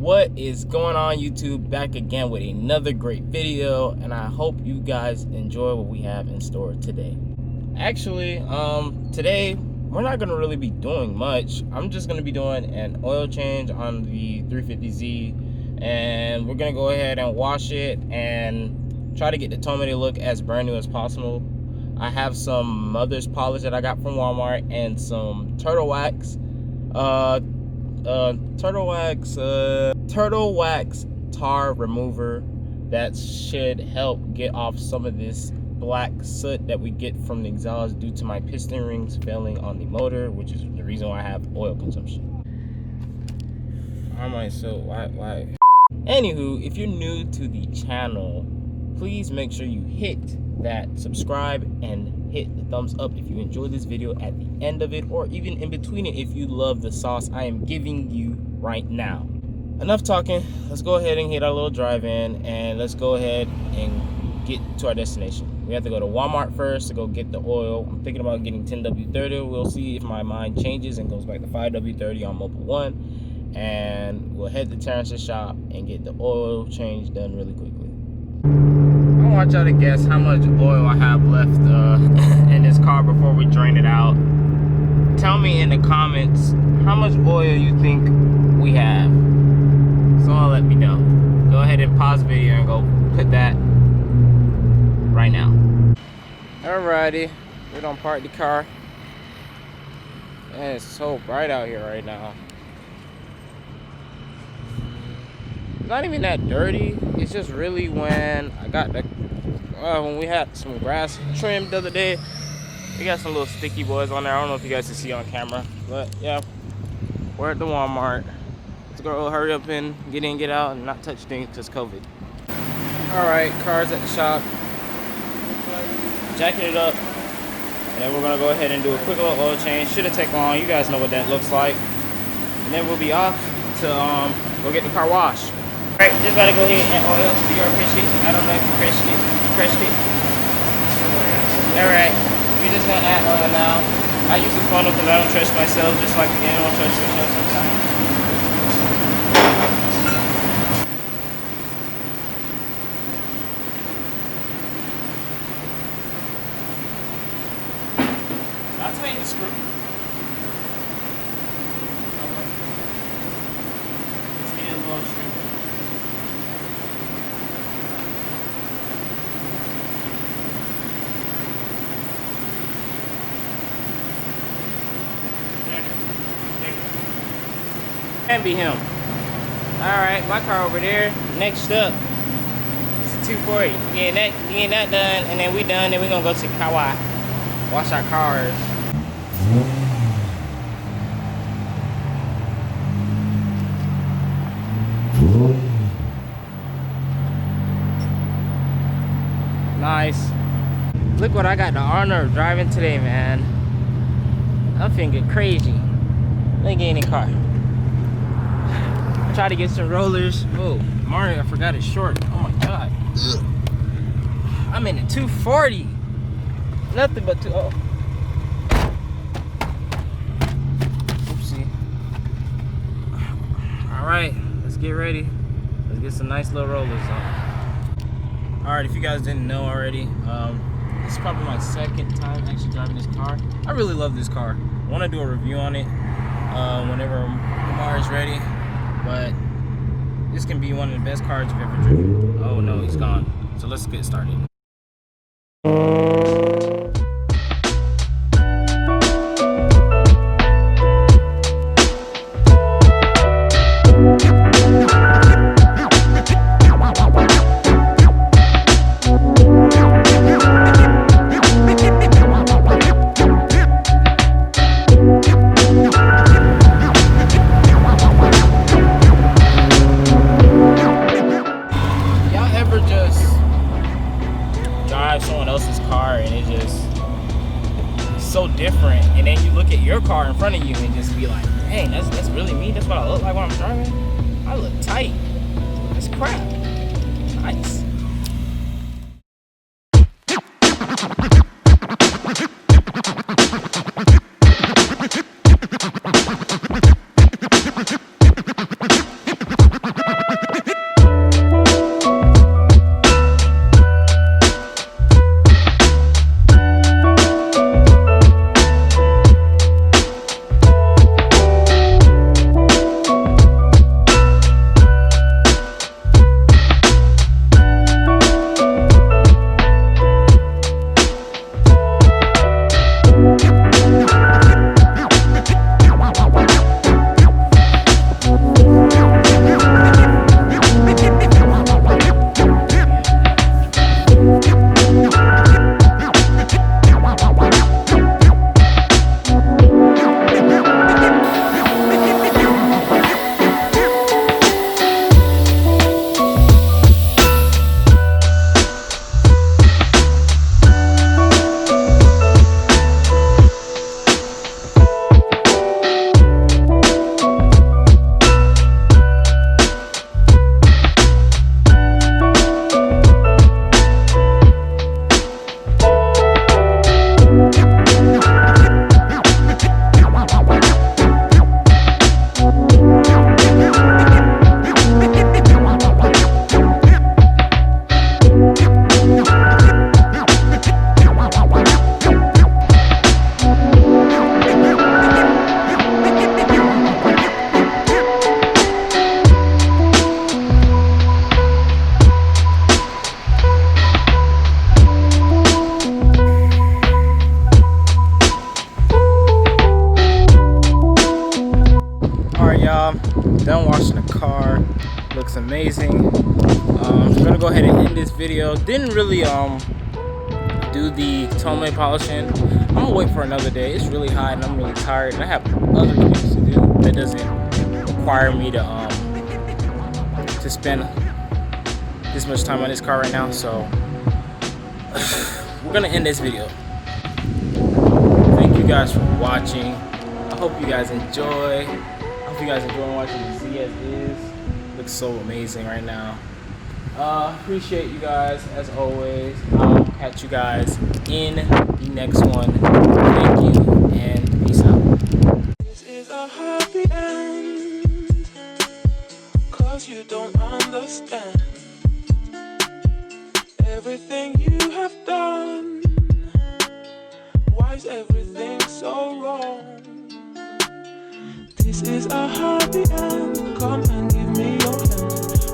What is going on, YouTube? Back again with another great video, and I hope you guys enjoy what we have in store today. Actually, today we're not gonna really be doing much. I'm just gonna be doing an oil change on the 350Z, and we're gonna go ahead and wash it and try to get the Tomei to look as brand new as possible. I have some mother's polish that I got from Walmart and some turtle wax turtle wax tar remover that should help get off some of this black soot that we get from the exhaust due to my piston rings failing on the motor, which is the reason why I have oil consumption. Why? Anywho, if you're new to the channel, please make sure you hit that subscribe and hit the thumbs up if you enjoyed this video at the end of it, or even in between it if you love the sauce I am giving you right now. Enough talking, let's go ahead and hit our little drive-in and let's go ahead and get to our destination. We have to go to Walmart first to go get the oil. I'm thinking about getting 10W30. We'll see if my mind changes and goes back to 5W30 on Mobil 1, and we'll head to Terrence's shop and get the oil change done really quickly. I want y'all to guess how much oil I have left in this car before we drain it out. Tell me in the comments how much oil you think we have. Someone let me know. Go ahead and pause the video and go put that right now. Alrighty, we don't park the car. Man, it's so bright out here right now. It's not even that dirty. It's just really when I got the when we had some grass trimmed the other day, we got some little sticky boys on there. I don't know if you guys can see on camera, but yeah, we're at the Walmart. Let's go hurry up and get in, get out, and not touch things because COVID. All right, car's at the shop. Jacking it up, and then we're gonna go ahead and do a quick little oil change. Shouldn't take long. You guys know what that looks like. And then we'll be off to go get the car washed. All right, just gotta go ahead and oil for your appreciation. I don't know if you crushed it. All right, we just gonna add oil now. I use the funnel because I don't trust myself, just like the animal trust themselves sometimes. I'll tighten the screw. Okay. Let's get it a little straight. Can be him. Alright, my car over there. Next up, it's a 240. Getting that done, and then we done, then we're gonna go to Kawa. Wash our cars. Nice. Look what I got the honor of driving today, man. I'm feeling crazy. Let me get in the car. Try to get some rollers. Oh, Mario, I forgot it's short. Oh my god. Ugh. I'm in the 240. Nothing but oh. Oopsie. Alright, let's get ready. Let's get some nice little rollers on. Alright, if you guys didn't know already, this is probably my second time actually driving this car. I really love this car. I want to do a review on it whenever Lamar is ready. But this can be one of the best cars you've ever driven. Oh no, he's gone. So let's get started. Someone else's car and it just so different, and then you look at your car in front of you and just be like, dang, that's really me. That's what I look like when I'm driving. I look tight. That's crap. Nice. car. Looks amazing. I'm gonna go ahead and end this video. Didn't really do the Tome polishing. I'm gonna wait for another day. It's really hot and I'm really tired, and I have other things to do that doesn't require me to spend this much time on this car right now. So we're gonna end this video. Thank you guys for watching. I hope you guys enjoy. I hope you guys enjoy watching the Z as is. Looks so amazing right now. Appreciate you guys as always. I'll catch you guys in the next one. Thank you and peace out. This is a happy end, 'cause you don't understand everything you have done. Why is everything so wrong? This is a happy end. Come